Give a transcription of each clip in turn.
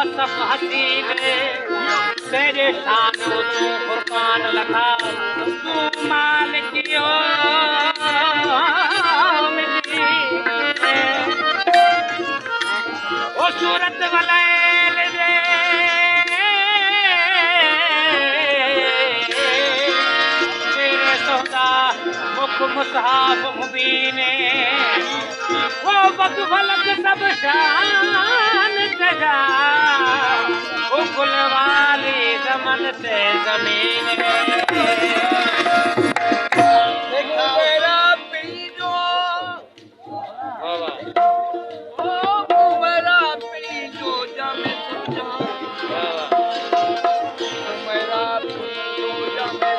वसफ हसीन तेरे शान तू फुरकान लखा तू मालिकियो ओ सूरत वलैल दे तेरे सौदा मुख मुसहाब मुबीने वो वक्त फलक सब शान सजा वो गुल वाली जमन से जमीन मेरा पीजो ओ मेरा पीजो जामे समझो मेरा पीजो जामे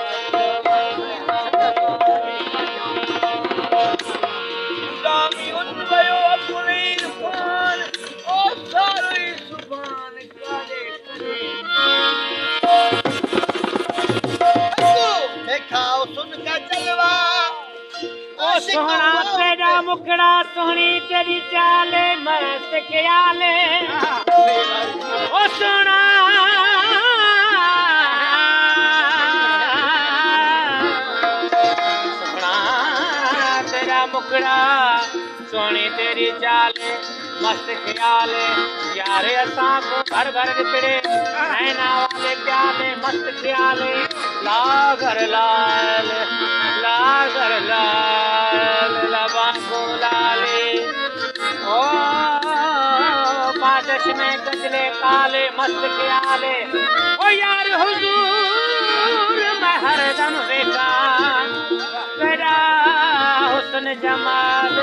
दामी उन भयो अपनी जुबान ओ सारी जुबान काले देखाओ सुन का चलवा ओ सोहना तेरा मुखड़ा सोहनी तेरी चाले मस्त ख्याले ओ सोहना तेरा मुखड़ा सोहनी तेरी चाले मस्त ख्याले यारे असां को घर घर विकड़े नैना वाले प्याले मस्त ख्याले लागर लाल लागर लाल लबा को लाले ओ बादश में गजले काले मस्त ख्याले ओ यार हुजूर मैं हरदम बेका तेरा हुस्न जमाल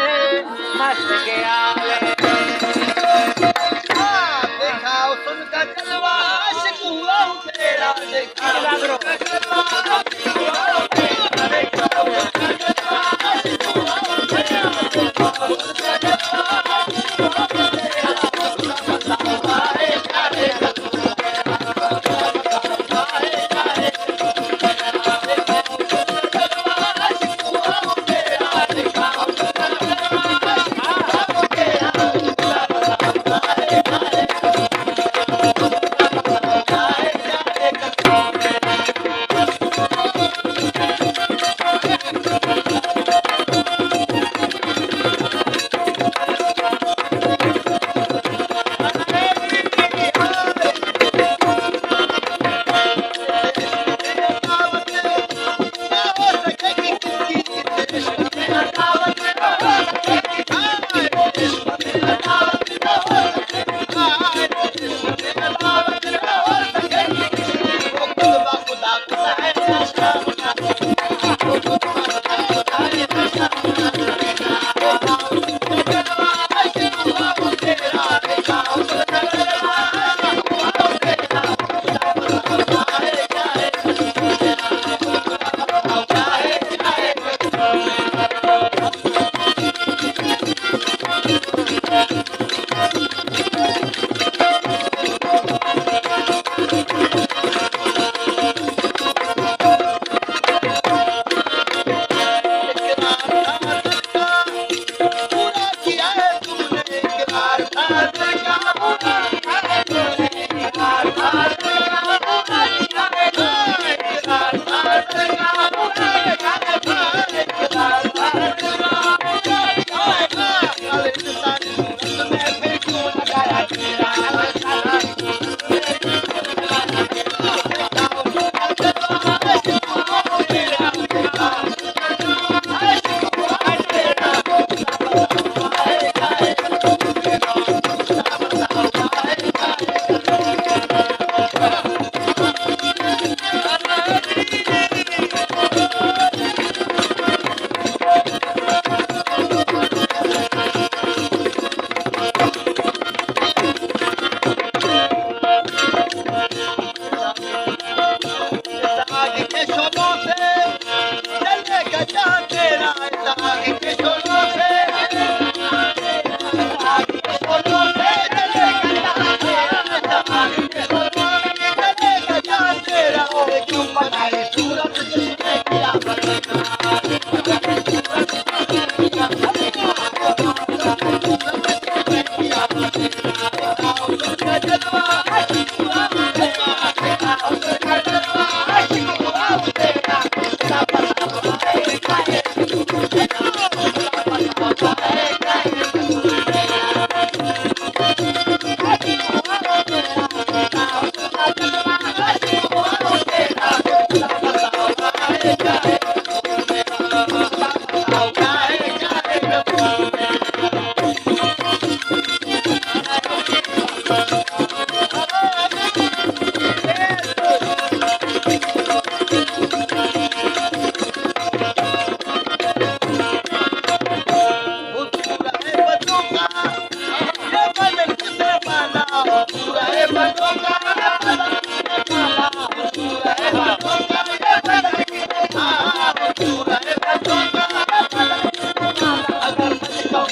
मस्त ख्याले देखाओ सुन का चलवा आशिक हुआ हूँ तेरा देखाओ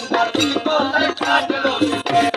तुझको सर काट लो